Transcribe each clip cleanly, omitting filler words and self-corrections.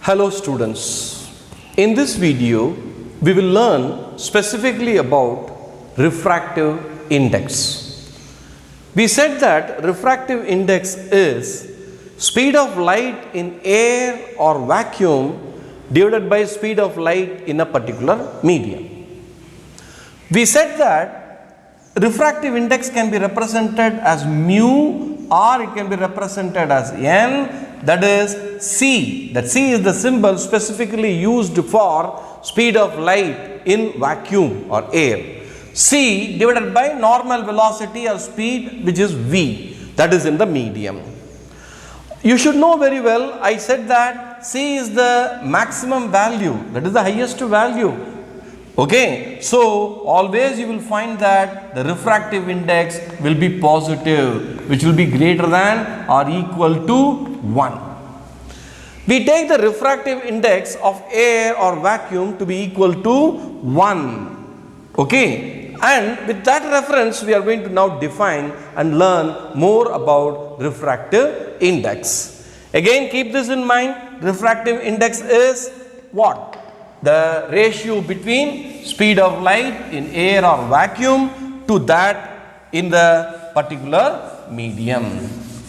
Hello students, in this video we will learn specifically about refractive index. We said that refractive index is speed of light in air or vacuum divided by speed of light in a particular medium. We said that refractive index can be represented as mu or it can be represented as n, that is C. That C is the symbol specifically used for speed of light in vacuum or air. C divided by normal velocity or speed, which is V, that is in the medium. You should know very well, I said that C is the maximum value, that is the highest value. Okay, so always you will find that the refractive index will be positive, which will be greater than or equal to 1. We take the refractive index of air or vacuum to be equal to 1. Okay, and with that reference we are going to now define and learn more about refractive index. Again, keep this in mind, refractive index is what? The ratio between speed of light in air or vacuum to that in the particular medium.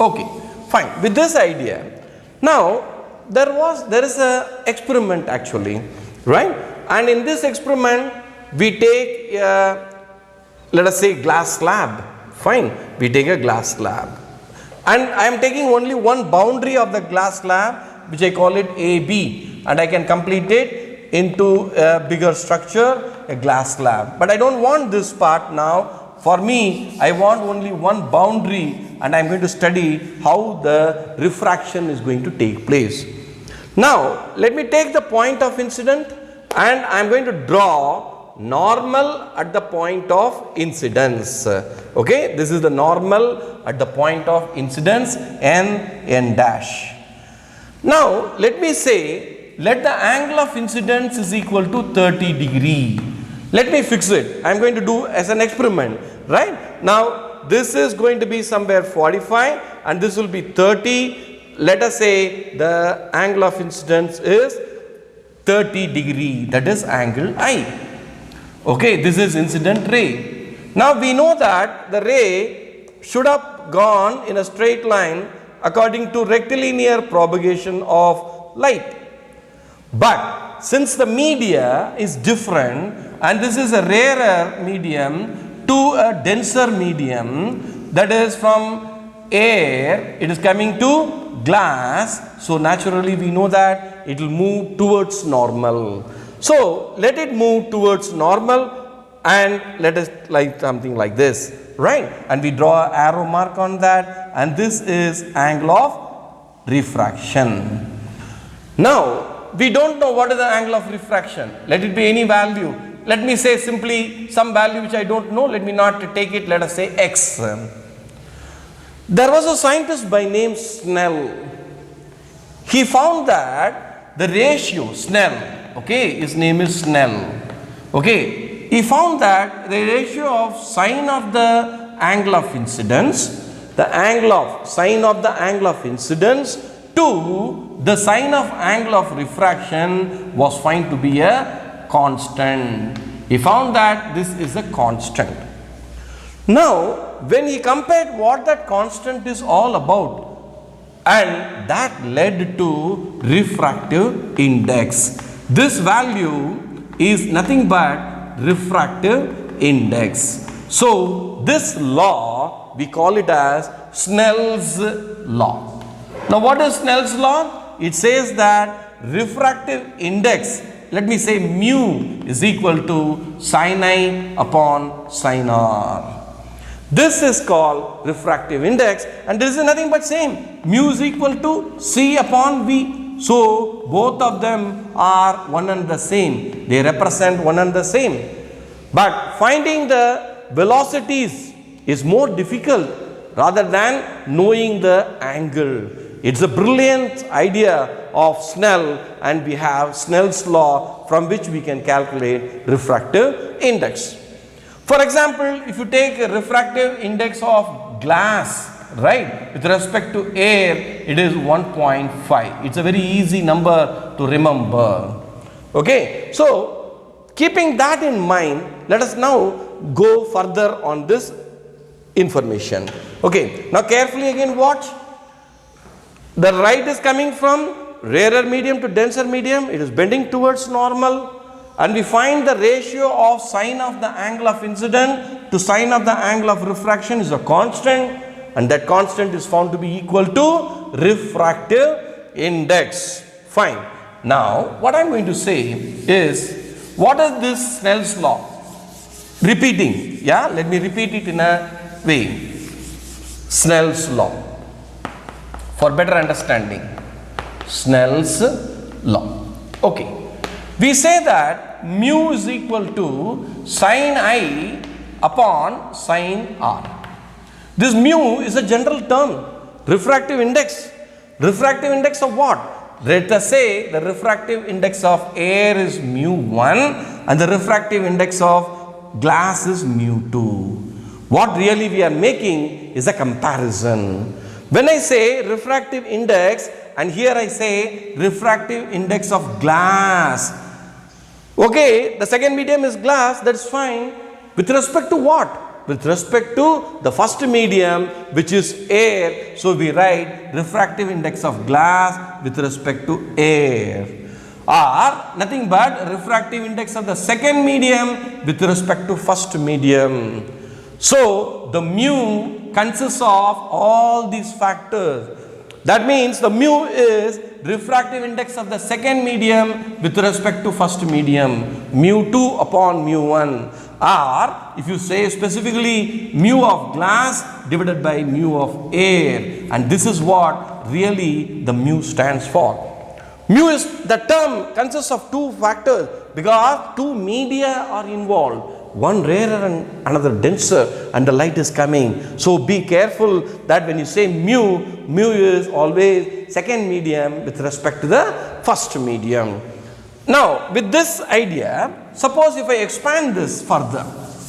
Okay, fine. With this idea, now there is a experiment actually, right? And in this experiment we take let us say glass slab. Fine, we take a glass slab, and I am taking only one boundary of the glass slab, which I call it AB, and I can complete it into a bigger structure, a glass slab. But I don't want this part now. For me, I want only one boundary, and I am going to study how the refraction is going to take place. Now, let me take the point of incident, and I am going to draw normal at the point of incidence. Okay, this is the normal at the point of incidence, n dash. Now, let me say, let the angle of incidence is equal to 30 degree. Let me fix it. I am going to do as an experiment, right? Now, this is going to be somewhere 45 and this will be 30. Let us say the angle of incidence is 30 degree, that is angle I. Okay, this is incident ray. Now we know that the ray should have gone in a straight line according to rectilinear propagation of light. But since the media is different and this is a rarer medium to a denser medium, that is from air it is coming to glass, so naturally we know that it will move towards normal. So let it move towards normal and let us like something like this, right? And we draw an arrow mark on that, and this is angle of refraction. Now we don't know what is the angle of refraction. Let it be any value. Let me say simply some value which I don't know. Let me not take it. Let us say x. There was a scientist by name Snell. He found that the ratio, Snell, okay, his name is Snell, okay, he found that the ratio of sine of the angle of incidence, the angle of sine of the angle of incidence to the sine of angle of refraction was found to be a constant. He found that this is a constant. Now, when he compared what that constant is all about, and that led to refractive index. This value is nothing but refractive index. So this law we call it as Snell's law. Now what is Snell's law? It says that refractive index, let me say mu is equal to sin I upon sin R. This is called refractive index, and this is nothing but same. Mu is equal to C upon V. So both of them are one and the same. They represent one and the same. But finding the velocities is more difficult rather than knowing the angle. It's a brilliant idea of Snell, and we have Snell's law from which we can calculate refractive index. For example, if you take a refractive index of glass, right? With respect to air, it is 1.5. It's a very easy number to remember. Okay, so keeping that in mind, let us now go further on this information. Okay, now carefully again watch. The light is coming from rarer medium to denser medium. It is bending towards normal. And we find the ratio of sine of the angle of incident to sine of the angle of refraction is a constant, and that constant is found to be equal to refractive index. Fine. Now, what I am going to say is, what is this Snell's law? Repeating. Yeah, let me repeat it in a way. Snell's law. For better understanding. Snell's law. Okay. We say that mu is equal to sine I upon sine R. This mu is a general term. Refractive index. Refractive index of what? Let us say the refractive index of air is mu1 and the refractive index of glass is mu2. What really we are making is a comparison. When I say refractive index, and here I say refractive index of glass. Okay, the second medium is glass, that's fine. With respect to what? With respect to the first medium, which is air. So we write refractive index of glass with respect to air. Or nothing but refractive index of the second medium with respect to first medium. So the mu consists of all these factors. That means the mu is refractive index of the second medium with respect to first medium, mu2 upon mu1. Or if you say specifically mu of glass divided by mu of air, and this is what really the mu stands for. Mu is the term consists of two factors because two media are involved. One rarer and another denser, and the light is coming. So be careful that when you say mu, mu is always second medium with respect to the first medium. Now with this idea, suppose if I expand this further,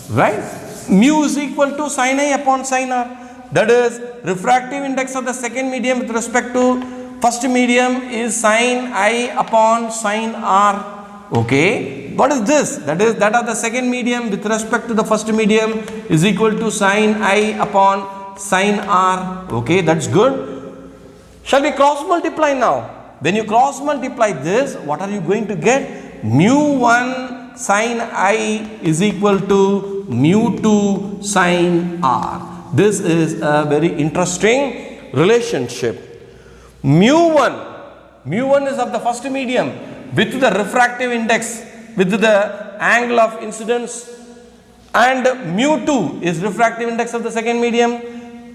right? Mu is equal to sine I upon sine R. That is refractive index of the second medium with respect to first medium is sine I upon sine R. Okay, what is this? That is that of the second medium with respect to the first medium is equal to sine I upon sine R. Okay, that's good. Shall we cross multiply now? When you cross multiply this, what are you going to get? Mu1 sine I is equal to mu2 sine R. This is a very interesting relationship. Mu1 is of the first medium with the refractive index, with the angle of incidence, and mu2 is refractive index of the second medium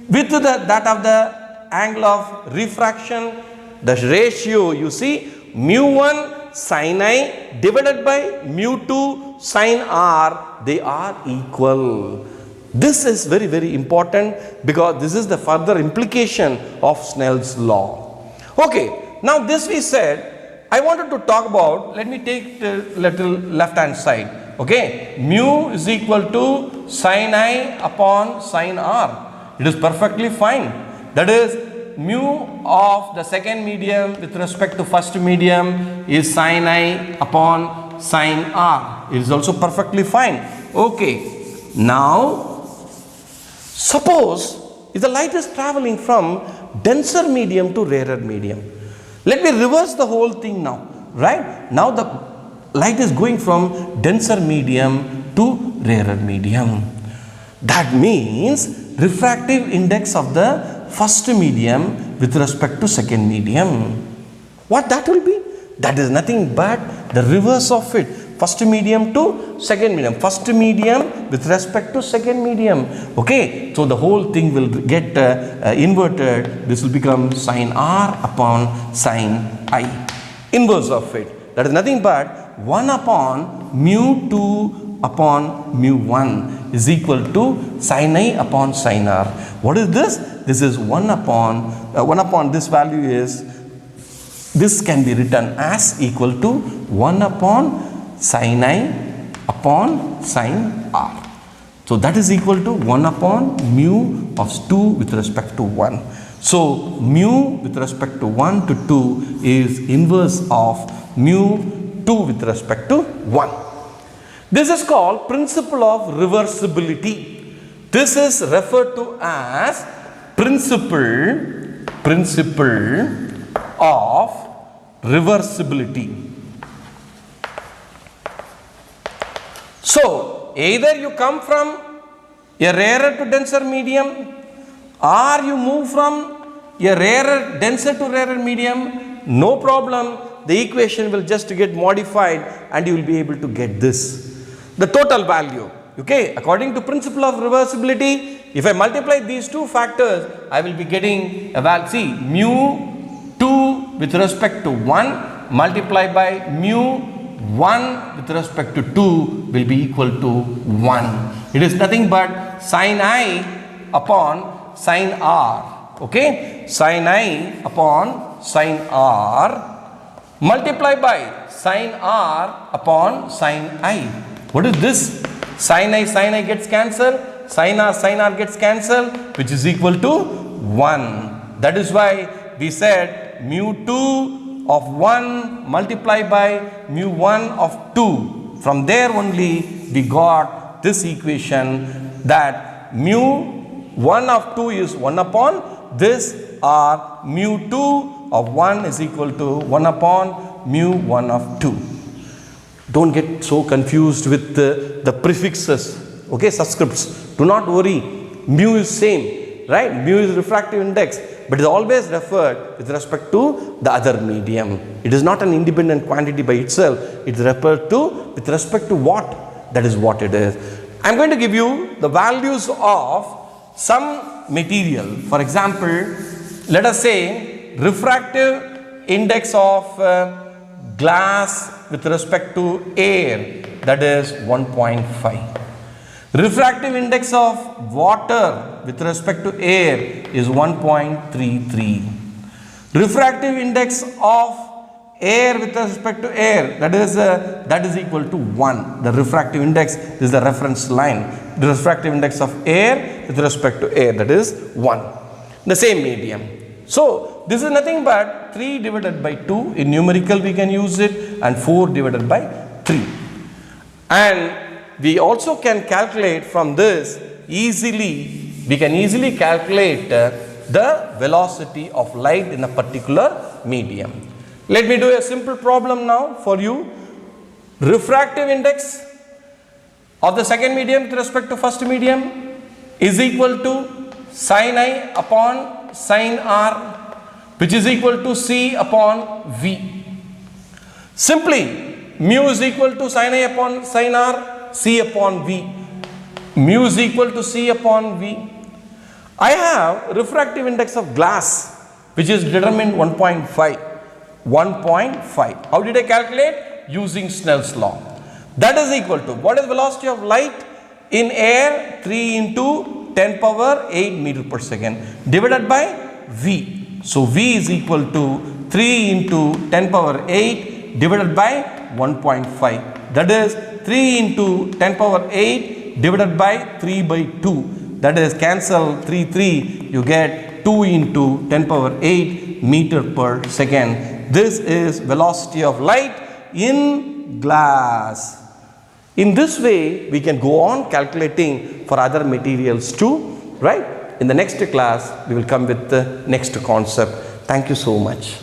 with that of the angle of refraction. The ratio you see, mu1 sine I divided by mu2 sine R, they are equal. This is very, very important because this is the further implication of Snell's law. Okay, now this we said. I wanted to talk about, let me take the little left hand side. Okay, mu is equal to sine I upon sine R. It is perfectly fine. That is mu of the second medium with respect to first medium is sine I upon sine R. It is also perfectly fine. Okay, now suppose if the light is traveling from denser medium to rarer medium. Let me reverse the whole thing now, right? Now the light is going from denser medium to rarer medium. That means refractive index of the first medium with respect to second medium. What that will be? That is nothing but the reverse of it. First medium to second medium. First medium with respect to second medium. Okay, so the whole thing will get inverted. This will become sine R upon sine I. Inverse of it. That is nothing but 1 upon mu2 upon mu1 is equal to sine I upon sine R. What is this? This is 1 upon this value is, this can be written as equal to 1 upon sine I upon sine R. So that is equal to 1 upon mu of 2 with respect to 1. So mu with respect to 1 to 2 is inverse of mu 2 with respect to 1. This is called principle of reversibility. This is referred to as principle of reversibility. So either you come from a rarer to denser medium, or you move from a rarer denser to rarer medium, no problem, the equation will just get modified and you will be able to get this, the total value. Okay, according to principle of reversibility, if I multiply these two factors, I will be getting a value. See, mu 2 with respect to 1 multiplied by mu 1 with respect to 2 will be equal to 1. It is nothing but sin I upon sin R. Okay, sin I upon sin R multiplied by sin R upon sin I. What is this? Sin I gets cancelled, sin R gets cancelled, which is equal to 1. That is why we said mu 2 of 1 multiplied by mu 1 of 2. From there only we got this equation that mu 1 of 2 is 1 upon this, or mu 2 of 1 is equal to 1 upon mu 1 of 2. Don't get so confused with the prefixes, okay, subscripts. Do not worry, mu is same, right? Mu is refractive index, but is always referred with respect to the other medium. It is not an independent quantity by itself. It is referred to with respect to what? That is what it is. I am going to give you the values of some material. For example, let us say refractive index of glass with respect to air, that is 1.5. Refractive index of water with respect to air is 1.33. Refractive index of air with respect to air, that is equal to 1. The refractive index is the reference line. The refractive index of air with respect to air, that is 1. The same medium. So this is nothing but 3 divided by 2. In numerical we can use it, and 4 divided by 3. And we also can calculate from this easily, we can easily calculate the velocity of light in a particular medium. Let me do a simple problem now for you. Refractive index of the second medium with respect to first medium is equal to sin I upon sin R, which is equal to C upon V. Simply, mu is equal to sin I upon sin R, C upon V. Mu is equal to C upon V. I have refractive index of glass, which is determined 1.5. 1.5. How did I calculate? Using Snell's law. That is equal to, what is velocity of light in air? 3 into 10 power 8 meter per second divided by V. So V is equal to 3 into 10 power 8 divided by 1.5. That is 3 into 10 power 8 divided by 3 by 2. That is cancel 3. You get 2 into 10 power 8 meter per second. This is velocity of light in glass. In this way, we can go on calculating for other materials too, right? In the next class, we will come with the next concept. Thank you so much.